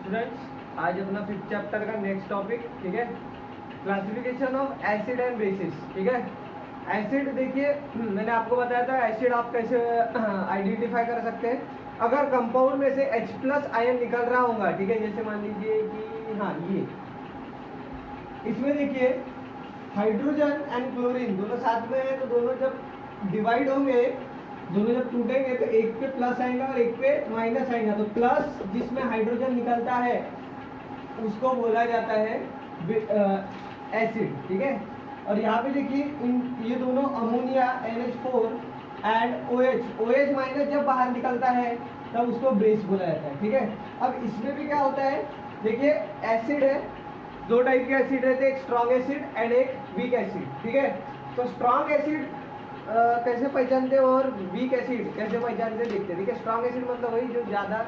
Students, आज अपना 5th chapter का नेक्स्ट टॉपिक, ठीक है, classification of acid and bases. ठीक है, एसिड देखिए मैंने आपको बताया था एसिड आप कैसे आइडेंटिफाई कर सकते हैं। अगर कंपाउंड में से H+ आयन निकल रहा होगा, ठीक है, जैसे मान लीजिए कि हाँ ये इसमें देखिए हाइड्रोजन एंड क्लोरीन दोनों साथ में है, तो दोनों जब डिवाइड होंगे, दोनों जब टूटेंगे तो एक पे प्लस आएगा और एक पे माइनस आएगा। तो प्लस जिसमें हाइड्रोजन निकलता है उसको बोला जाता है एसिड। ठीक है, और यहाँ पे देखिए ये दोनों ammonia NH4 and OH minus जब बाहर निकलता है तब उसको बेस बोला जाता है। ठीक है, अब इसमें भी क्या होता है, देखिए एसिड है, दो टाइप के एसिड रहते हैं, एक स्ट्रॉन्ग एसिड एंड एक वीक एसिड। ठीक है, तो स्ट्रॉन्ग एसिड कैसे पहचानते हो और वीक एसिड कैसे पहचानते देखते हैं। ठीक है, स्ट्रॉन्ग एसिड मतलब वही जो ज़्यादा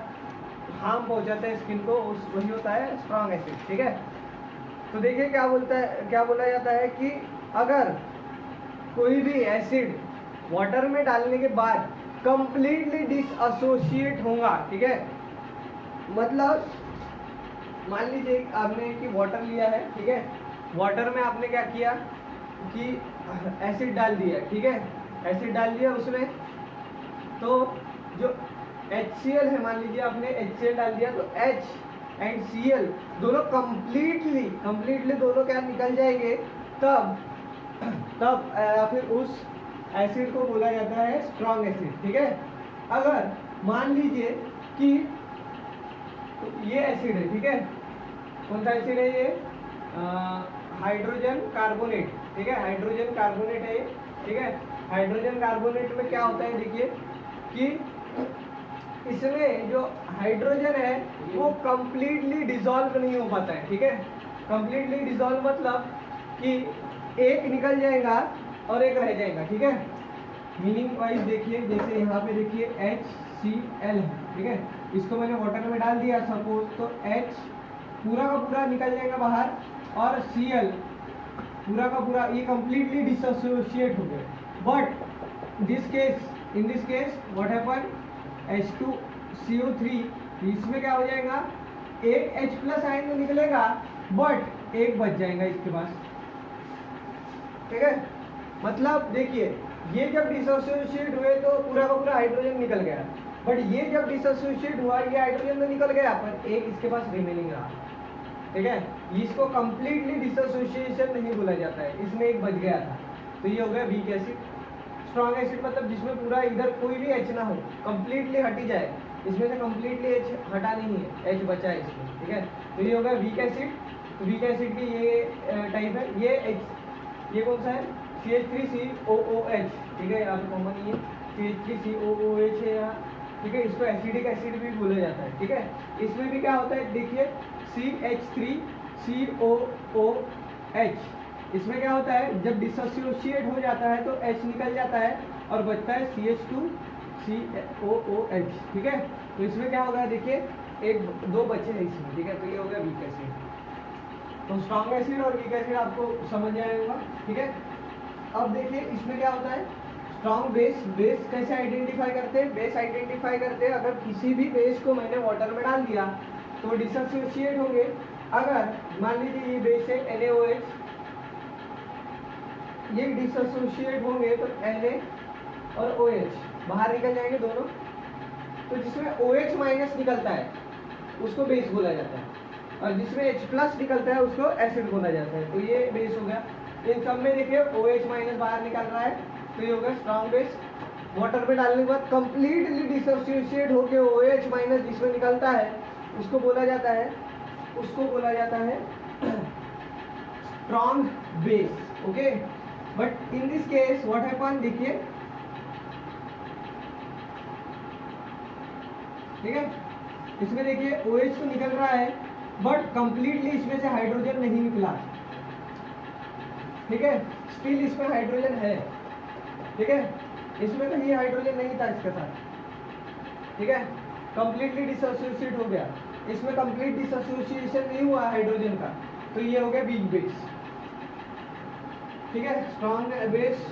हार्म पहुंचाता है स्किन को, उस वही होता है स्ट्रॉन्ग एसिड। ठीक है, तो देखिए क्या बोला जाता है कि अगर कोई भी एसिड वाटर में डालने के बाद कंप्लीटली डिसएसोसिएट होगा, ठीक है, मतलब मान लीजिए आपने कि वाटर लिया है, ठीक है, वाटर में आपने क्या किया कि एसिड डाल दिया, ठीक है, एसिड डाल दिया उसमें, तो जो HCl है, मान लीजिए आपने HCl डाल दिया, तो H एंड Cl दोनों कंप्लीटली दोनों क्या निकल जाएंगे, तब फिर उस एसिड को बोला जाता है स्ट्रॉन्ग एसिड। ठीक है, अगर मान लीजिए कि ये एसिड है, ठीक है, कौन सा एसिड है ये, हाइड्रोजन कार्बोनेट। ठीक है, हाइड्रोजन कार्बोनेट है ये। ठीक है, हाइड्रोजन कार्बोनेट में क्या होता है, देखिए कि इसमें जो हाइड्रोजन है वो कंप्लीटली डिसॉल्व नहीं हो पाता है। ठीक है, कंप्लीटली डिसॉल्व मतलब कि एक निकल जाएगा और एक रह जाएगा। ठीक है, मीनिंग वाइज देखिए, जैसे यहाँ पे देखिए HCl है, ठीक है, इसको मैंने वाटर में डाल दिया सपोज, तो H पूरा का पूरा निकल जाएगा बाहर और Cl पूरा का पूरा ये कंप्लीटली डिसोसिएट हो गए। But in this case what happen, H2CO3, इसमें क्या हो जाएगा, एक H+ आयन तो निकलेगा बट एक बच जाएगा इसके पास। ठीक है, मतलब देखिए ये जब डिसोसिएट हुए तो पूरा का पूरा हाइड्रोजन निकल गया, बट ये जब डिसोसिएट हुआ ये हाइड्रोजन तो निकल गया पर एक इसके पास रिमेनिंग रहा। ठीक है, इसको कंप्लीटली डिसोसिएशन नहीं बोला जाता है, इसमें एक बच गया था, तो ये हो गया वीक एसिड। स्ट्रॉन्ग एसिड मतलब जिसमें पूरा इधर कोई भी H ना हो, कंप्लीटली हट ही जाए, इसमें से कंप्लीटली H हटा नहीं है, H बचा है इसमें। ठीक है, तो ये हो गया वीक एसिड। तो वीक एसिड की ये टाइप है, ये कौन सा है, CH3COOH। ठीक है, यहाँ पे कॉमन ही है, CH3COOH है यहाँ। ठीक है, इसको एसिडिक एसिड भी बोला जाता है। ठीक है, इसमें भी क्या होता है, देखिए CH3COOH, इसमें क्या होता है, जब डिसोसिएट हो जाता है तो H निकल जाता है और बचता है CH2COOH। ठीक है, तो इसमें क्या होगा, देखिए दो बचे हैं इसमें। ठीक है, तो ये हो गया वीक एसिड। तो स्ट्रॉन्ग एसिड और वीक एसिड आपको समझ आएगा। ठीक है, अब देखिए इसमें क्या होता है, स्ट्रॉन्ग बेस कैसे आइडेंटिफाई करते हैं, बेस आइडेंटिफाई करते हैं, अगर किसी भी बेस को मैंने वाटर में डाल दिया तो डिसोसिएट होंगे। अगर मान लीजिए ये बेस है NaOH, ये डिसोसिएट होंगे तो Na और OH बाहर निकल जाएंगे दोनों, तो जिसमें OH माइनस निकलता है उसको बेस बोला जाता है, और जिसमें H+ निकलता है उसको एसिड बोला जाता है। तो ये बेस हो गया। इन सब में देखिए OH माइनस बाहर निकल रहा है, तो ये हो गया स्ट्रॉन्ग बेस। वाटर में डालने के बाद कंप्लीटली डिसोसिएट होकर OH माइनस जिसमें निकलता है उसको बोला जाता है strong base. Okay, but in this case what happen, देखिए ठीक है, इसमें देखिए OH तो निकल रहा है बट कंप्लीटली इसमें से हाइड्रोजन नहीं निकला। ठीक है, स्टिल इसमें हाइड्रोजन है। ठीक है, इसमें तो ये हाइड्रोजन नहीं था इसके साथ। ठीक है, कंप्लीटली डिसोसिएट हो गया, इसमें कंप्लीट डिसोसिएशन नहीं हुआ हाइड्रोजन का, तो ये हो गया वीक बेस। ठीक है, स्ट्रॉन्ग बेस,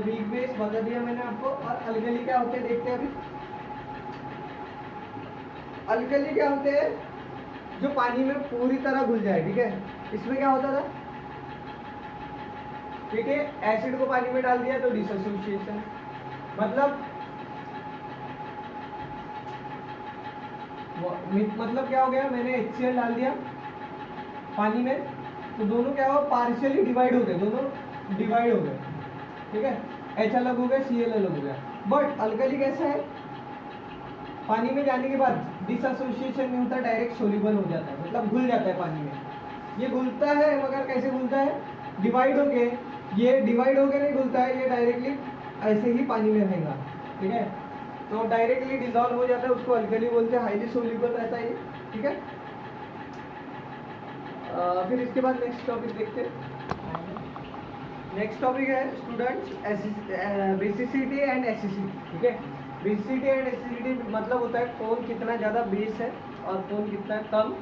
वीक बेस बता दिया मैंने आपको। और अल्कली क्या होते हैं देखते हैं अभी। अल्कली क्या होते हैं, जो पानी में पूरी तरह घुल जाए, ठीक है। इसमें क्या होता था, ठीक है, एसिड को पानी में डाल दिया तो डिसोसिएशन, मतलब क्या हो गया, मैंने HCl डाल दिया पानी में तो दोनों क्या हो, पार्शियली डिवाइड हो गए, दोनों डिवाइड हो गए, ठीक है। H अलग हो गया, Cl अलग हो गया। बट अल्कली कैसा है, पानी में जाने के बाद डिसोसिएशन नहीं होता, डायरेक्ट सोल्यूबल हो जाता है, मतलब घुल जाता है पानी में। ये घुलता है मगर कैसे घुलता है, डिवाइड होके, ये डिवाइड होके नहीं घुलता है, ये डायरेक्टली ऐसे ही पानी में रहेगा, ठीक है। तो डायरेक्टली डिसॉल्व हो जाता है, उसको अल्कली बोलते हैं, हाईली सोल्यूबल रहता है ये, ठीक है। फिर इसके बाद नेक्स्ट टॉपिक देखते हैं। नेक्स्ट टॉपिक है स्टूडेंट्स बेसिसिटी एंड एसिडिटी, ठीक है। बेसिसिटी एंड एसिडिटी मतलब होता है कौन कितना ज़्यादा बेस है और कौन कितना कम,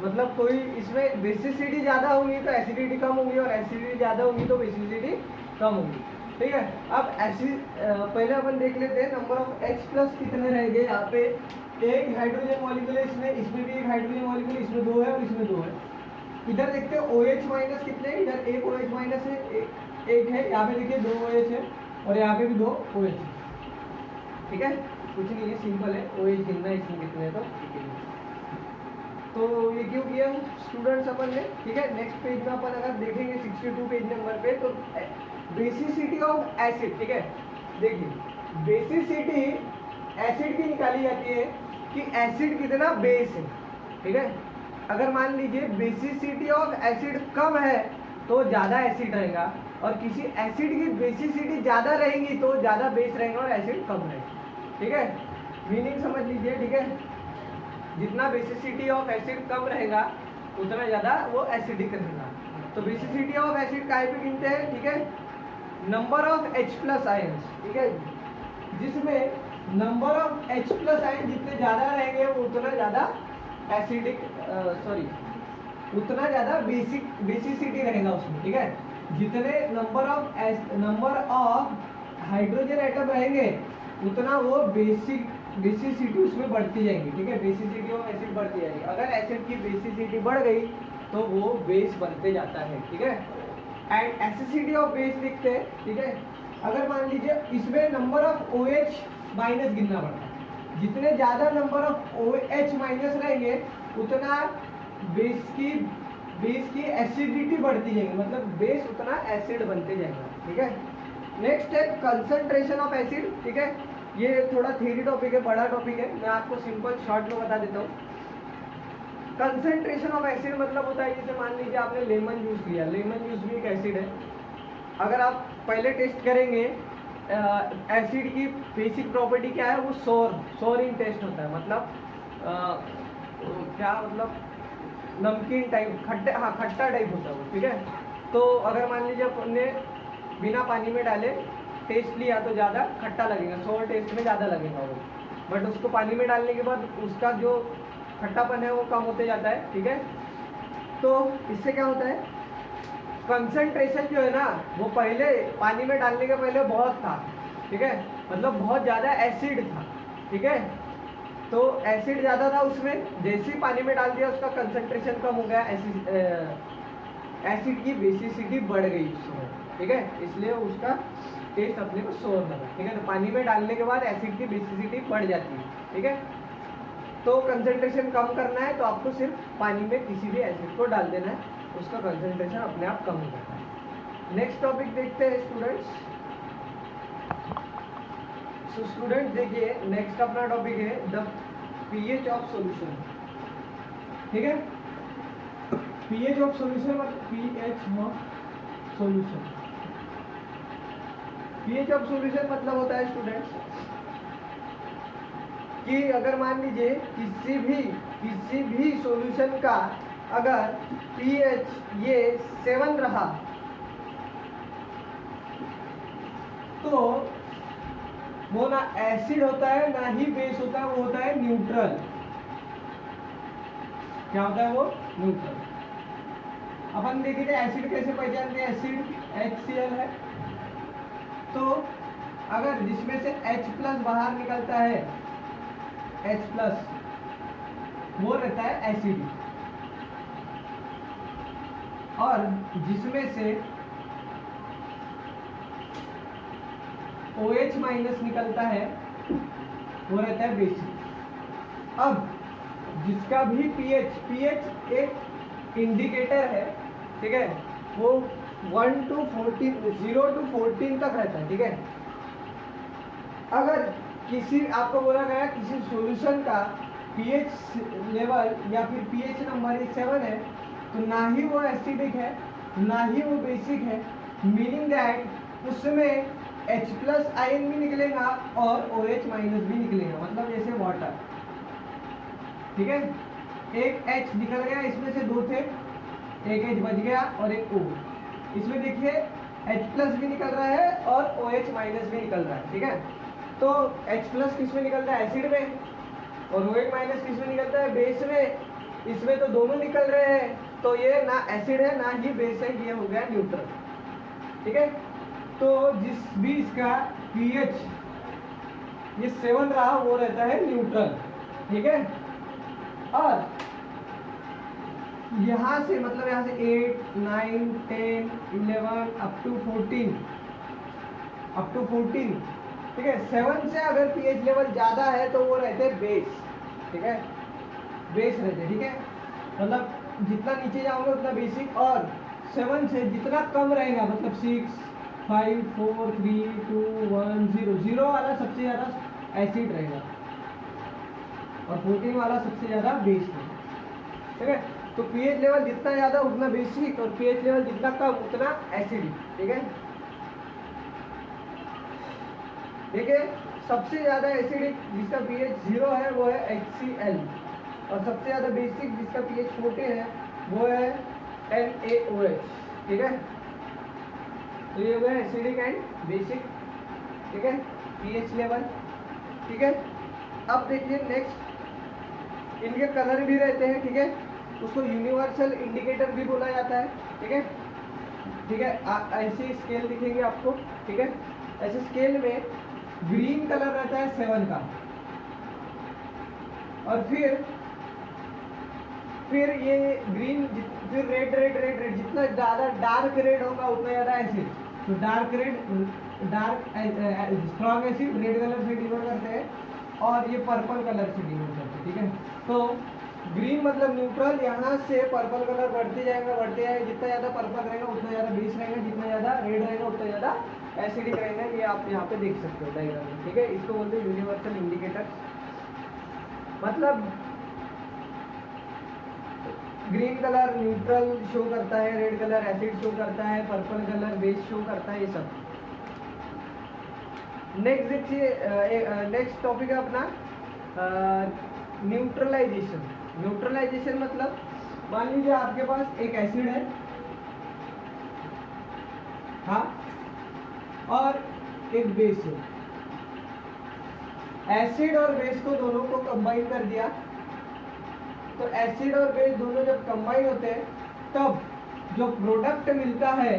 मतलब कोई इसमें बेसिसिटी ज़्यादा होगी तो एसिडिटी कम होगी और एसिडिटी ज़्यादा होगी तो बेसिसिटी कम होगी, ठीक है। अब पहले अपन देख लेते हैं नंबर ऑफ H+ कितने रहेंगे। यहाँ पे एक हाइड्रोजन मॉलिक्यूल है, इसमें भी एक हाइड्रोजन मॉलिक्यूल, इसमें 2 है और इसमें 2 है। इधर देखते हैं OH- कितने, इधर एक OH- है, एक है, यहाँ पे देखिए 2 OH है और यहाँ पे भी 2 OH है, ठीक है। कुछ नहीं है, सिंपल है, OH गिनना है इसमें कितने हैं तो ये क्यों किया स्टूडेंट्स अपन ने, ठीक है। नेक्स्ट पेज में अपन अगर देखेंगे 62 पेज नंबर पे, तो बेसिसिटी ऑफ एसिड, ठीक है। देखिए बेसिसिटी एसिड की निकाली जाती है कि एसिड कितना बेस है, ठीक है। अगर मान लीजिए बेसिसिटी ऑफ एसिड कम है तो ज़्यादा एसिड रहेगा और किसी एसिड की बेसिसिटी ज़्यादा रहेगी तो ज़्यादा बेस रहेगा और एसिड कम रहेगा, ठीक है। मीनिंग समझ लीजिए, ठीक है। जितना बेसिसिटी ऑफ एसिड कम रहेगा उतना ज़्यादा वो एसिडिक रहेगा। तो बेसिसिटी ऑफ एसिड काहे पे गिनते हैं, ठीक है, नंबर ऑफ H+ आयंस, ठीक है। जिसमें नंबर ऑफ H+ आयन जितने ज़्यादा रहेंगे वो उतना ज़्यादा एसिडिक उतना ज़्यादा बेसिसिटी रहेगा उसमें, ठीक है। जितने नंबर ऑफ हाइड्रोजन एटम रहेंगे उतना वो बेसिसिटी उसमें बढ़ती जाएगी, ठीक है। बेसिसिटी ऑफ एसिड बढ़ती जाएगी। अगर एसिड की बेसिसिटी बढ़ गई तो वो बेस बनते जाता है, ठीक है। एंड एसिडिटी ऑफ बेस लिखते हैं, ठीक है। अगर मान लीजिए इसमें नंबर ऑफ OH- गिनना पड़ता है, जितने ज़्यादा नंबर ऑफ OH- रहेंगे उतना बेस की एसिडिटी बढ़ती जाएगी, मतलब बेस उतना एसिड बनते जाएगा, ठीक है। नेक्स्ट है कंसंट्रेशन ऑफ एसिड, ठीक है। ये थोड़ा थ्योरी टॉपिक है, बड़ा टॉपिक है, मैं आपको सिंपल शॉर्ट में बता देता हूँ। कंसंट्रेशन ऑफ एसिड मतलब होता है, जैसे मान लीजिए आपने लेमन जूस लिया, लेमन जूस भी एक एसिड है। अगर आप पहले टेस्ट करेंगे एसिड की बेसिक प्रॉपर्टी क्या है, वो सोरिंग टेस्ट होता है, मतलब क्या मतलब नमकीन टाइप, खट्टा टाइप होता है वो, ठीक है। तो अगर मान लीजिए आपने बिना पानी में डाले टेस्ट लिया तो ज़्यादा खट्टा लगेगा, सोर टेस्ट में ज़्यादा लगेगा वो, बट उसको पानी में डालने के बाद उसका जो खट्टापन है वो कम होते जाता है, ठीक है। तो इससे क्या होता है, कंसंट्रेशन जो है ना वो पहले पानी में डालने के पहले बहुत था, ठीक है, मतलब बहुत ज़्यादा एसिड था, ठीक है। तो एसिड ज़्यादा था उसमें, जैसे ही पानी में डाल दिया उसका कंसंट्रेशन कम हो गया, एसिड की बेसिसिटी बढ़ गई उसमें, ठीक है, इसलिए उसका टेस्ट अपने को सोर लगा, ठीक है। तो पानी में डालने के बाद एसिड की बेसिसिटी बढ़ जाती है, ठीक है। तो कंसंट्रेशन कम करना है तो आपको सिर्फ पानी में किसी भी एसिड को डाल देना है, उसका कंसंट्रेशन अपने आप कम हो जाता है। नेक्स्ट टॉपिक देखते हैं स्टूडेंट्स। सो स्टूडेंट्स देखिए नेक्स्ट अपना टॉपिक है द पीएच ऑफ सॉल्यूशन, ठीक है। पीएच ऑफ सॉल्यूशन मतलब pH of solution, pH of solution मतलब होता है स्टूडेंट्स कि अगर मान लीजिए किसी भी सॉल्यूशन का अगर पीएच ये 7 रहा तो वो ना एसिड होता है ना ही बेस होता है, वो होता है न्यूट्रल। क्या होता है वो? न्यूट्रल। अपन देखिए थे एसिड कैसे पहचानते हैं, एसिड HCl है, तो अगर जिसमें से H+ बाहर निकलता है, H+, वो रहता है एसिडिक, और जिसमें से OH माइनस निकलता है वो रहता है बेसिक। अब जिसका भी pH एक इंडिकेटर है, ठीक है, वो 1 to 14, 0 to 14 तक रहता है, ठीक है। अगर किसी आपको बोला गया किसी सॉल्यूशन का pH लेवल या फिर pH नंबर 7 है, तो ना ही वो एसिडिक है ना ही वो बेसिक है, मीनिंग दैट उसमें H प्लस आयन भी निकलेगा और OH माइनस भी निकलेगा, मतलब जैसे वाटर, ठीक है। एक H निकल गया, इसमें से 2 थे, एक H बच गया और एक O। इसमें देखिए H प्लस भी निकल रहा है और OH माइनस भी निकल रहा है, ठीक है। तो H प्लस किस में निकलता है? एसिड में। और OH माइनस किस में निकलता है? बेस में। इसमें तो दोनों निकल रहे हैं, तो ये ना एसिड है ना ही बेस है, ये हो गया न्यूट्रल, ठीक है। तो जिस भी इसका pH ये 7 रहा वो रहता है न्यूट्रल, ठीक है। और यहाँ से मतलब यहाँ से 8, 9, 10, 11 अप टू 14, ठीक है। 7 से अगर pH लेवल ज़्यादा है तो वो रहते हैं बेस, ठीक है, बेस रहते हैं, ठीक है। मतलब जितना नीचे जाओगे उतना बेसिक, और 7 से जितना कम रहेगा मतलब 6, 5, 4, 3, 2, 1, 0, 0 वाला सबसे ज़्यादा एसिड रहेगा और 14 वाला सबसे ज़्यादा बेस रहेगा, ठीक है। तो pH लेवल जितना ज़्यादा उतना बेसिक और pH लेवल जितना कम उतना एसिडिक, ठीक है। देखिए सबसे ज़्यादा एसिडिक जिसका pH 0 है वो है HCl, और सबसे ज़्यादा बेसिक जिसका pH 14 है वो है NaOH, ठीक है। तो ये हो गया एसिडिक एंड बेसिक, ठीक है, pH लेवल, ठीक है। अब देखिए नेक्स्ट, इनके कलर भी रहते हैं, ठीक है, उसको यूनिवर्सल इंडिकेटर भी बोला जाता है, ठीक है, ठीक है। ऐसे स्केल दिखेंगे आपको, ठीक है। ऐसे स्केल में ग्रीन कलर रहता है 7 का, और फिर ये ग्रीन, फिर रेड, जितना ज़्यादा डार्क रेड होगा उतना ज़्यादा एसिड। तो dark strong acid red colour से डिनोट करते हैं, और ये पर्पल कलर से डिनोट करते हैं, ठीक है। तो ग्रीन मतलब न्यूट्रल, यहाँ से पर्पल कलर बढ़ते जाएगा, जितना ज़्यादा पर्पल रहेगा उतना ज़्यादा बेस रहेगा, जितना ज़्यादा रेड रहेगा उतना ज़्यादा एसिडिक रहेगा। ये आप यहाँ पे देख सकते हो डायग्राम में, ठीक है। इसको बोलते हैं यूनिवर्सल इंडिकेटर। मतलब ग्रीन कलर न्यूट्रल शो करता है, रेड कलर एसिड शो करता है, पर्पल कलर बेस शो करता है, ये सब। नेक्स्ट देखिए, नेक्स्ट टॉपिक है अपना न्यूट्रलाइजेशन। न्यूट्रलाइजेशन मतलब मान लीजिए आपके पास एक एसिड है, हाँ, और एक बेस है। एसिड और बेस को दोनों को कंबाइन कर दिया, तो एसिड और बेस दोनों जब कंबाइन होते हैं तब जो प्रोडक्ट मिलता है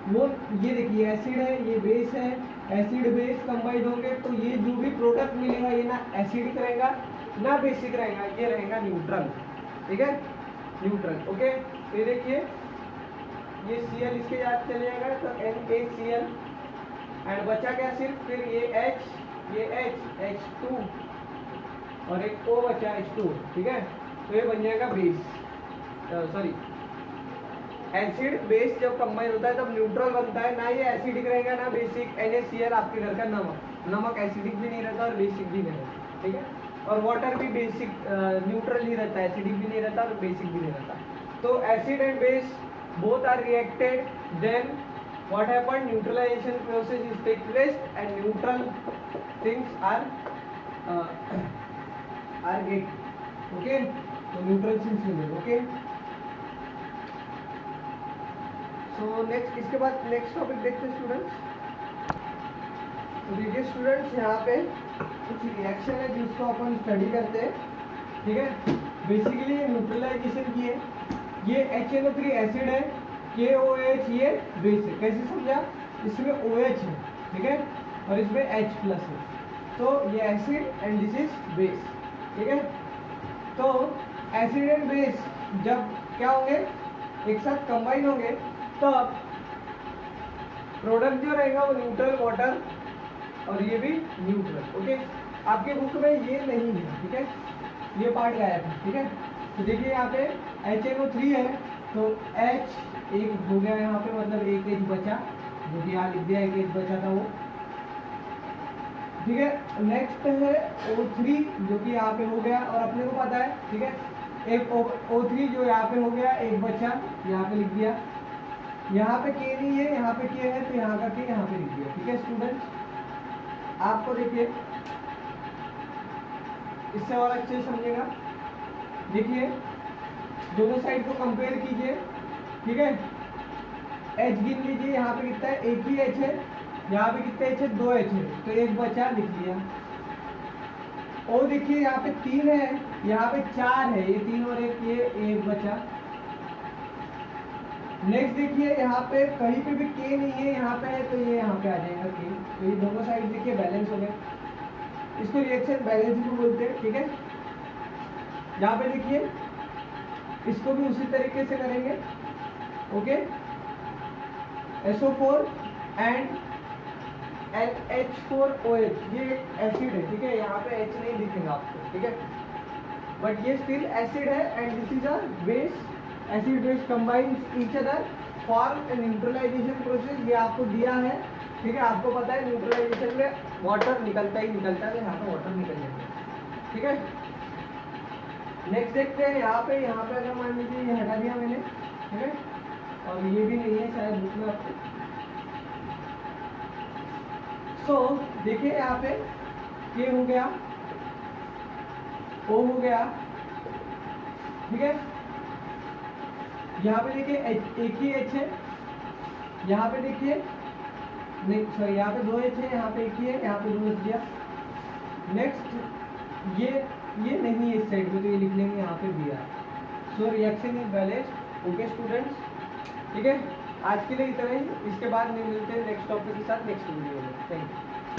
वो, ये देखिए एसिड है, ये बेस है, एसिड बेस कंबाइन होंगे तो ये जो भी प्रोडक्ट मिलेगा ये ना एसिडिक रहेगा ना बेसिक रहेगा, ये रहेगा न्यूट्रल, ठीक है, न्यूट्रल, ओके। तो देखिए ये Cl इसके साथ चले जाएगा तो NaCl, एंड बचा क्या सिर्फ, फिर ये H, ये H2 और एक O बचा H2, ठीक है। तो ये बन जाएगा बेस, सॉरी एसिड बेस जब कंबाइन होता है तब न्यूट्रल बनता है, ना ये एसिडिक रहेगा ना बेसिक। NaCl आपके घर का नमक एसिडिक भी नहीं रहता और बेसिक भी नहीं रहता, ठीक है। और वाटर भी बेसिक न्यूट्रल ही रहता है, एसिडिक भी नहीं रहता और बेसिक भी नहीं रहता। तो acid and base both are reacted, then what happened, neutralization process is take place and neutral things are get, okay, so neutral things will get, okay। so next, इसके बाद नेक्स्ट टॉपिक देखते हैं students. तो देखिए students, यहाँ पे कुछ reaction है जिसको अपन स्टडी करते हैं, ठीक है। बेसिकली न्यूट्रलाइजेशन की है, ये HNO3 एसिड है, KOH ये बेस है। कैसे समझा, इसमें OH है, ठीक है, और इसमें H प्लस है, तो ये acid and this is base, ठीक है। तो एसिड एंड बेस जब क्या होंगे एक साथ कंबाइन होंगे तब प्रोडक्ट जो रहेगा वो न्यूट्रल वाटर और ये भी न्यूट्रल। ओके, आपके बुक में ये नहीं है, ठीक है, ये पार्ट गायब है, ठीक है। तो देखिए यहाँ पे HNO3 है तो H एक हो गया यहाँ पे, मतलब एक H बचा, जो कि यहाँ लिख दिया एक H बचा था वो, ठीक है। नेक्स्ट है O3 जो कि यहाँ पे हो गया और अपने को पता है, ठीक है, एक O3 जो यहाँ पे हो गया, एक बचा यहाँ पे लिख दिया। यहाँ पे K नहीं है, यहाँ पे K है तो यहाँ का K यहाँ पे लिख दिया, ठीक है स्टूडेंट्स। आपको देखिए इससे और अच्छे से समझेगा, देखिए दोनों साइड को कंपेयर कीजिए, ठीक है। H गिन लीजिए, यहाँ पे कितना है, एक ही H है, यहाँ पे कितने H है, 2 H है तो एक बचा लिख लिया। O देखिए यहाँ पे 3 है, यहाँ पे 4 है, ये 3 और एक, ये एक बचा। नेक्स्ट देखिए यहाँ पे कहीं पे भी K नहीं है, यहाँ पे है तो ये यहाँ पे आ जाएगा K, तो ये दोनों साइड देखिए बैलेंस हो गए, इसको रिएक्शन बैलेंस भी बोलते हैं, ठीक है। यहाँ पे देखिए इसको भी उसी तरीके से करेंगे, ओके। SO4 एंड NH4OH ये एसिड है, ठीक है, यहाँ पे H नहीं दिखेगा आपको, ठीक है, बट ये स्टिल एसिड है and this is a base. Acid base combines each other form neutralization process, ये आपको दिया है, ठीक है। आपको पता है न्यूट्रलाइजेशन में वाटर निकलता ही निकलता है, तो यहाँ पे वाटर निकल जाता है, ठीक है। नेक्स्ट देखते हैं यहाँ पे अगर मान लीजिए ये हटा दिया मैंने, ठीक है, और ये भी नहीं है शायद बुक में आपको। सो देखिए यहाँ पे K हो गया, O हो गया, ठीक है। यहाँ पे देखिए एक ही H है, यहाँ पे देखिए नहीं सॉरी, यहाँ पे 2 H है, यहाँ पे एक ही है, यहाँ पे 2 H दिया। नेक्स्ट ये नहीं है इस साइड पे तो ये लिख लेंगे यहाँ पे दिया। So reaction is balanced. Okay students, ठीक है, आज के लिए इतना ही। इसके बाद मिलते हैं नेक्स्ट टॉपिक के साथ नेक्स्ट वीडियो में। Thank you.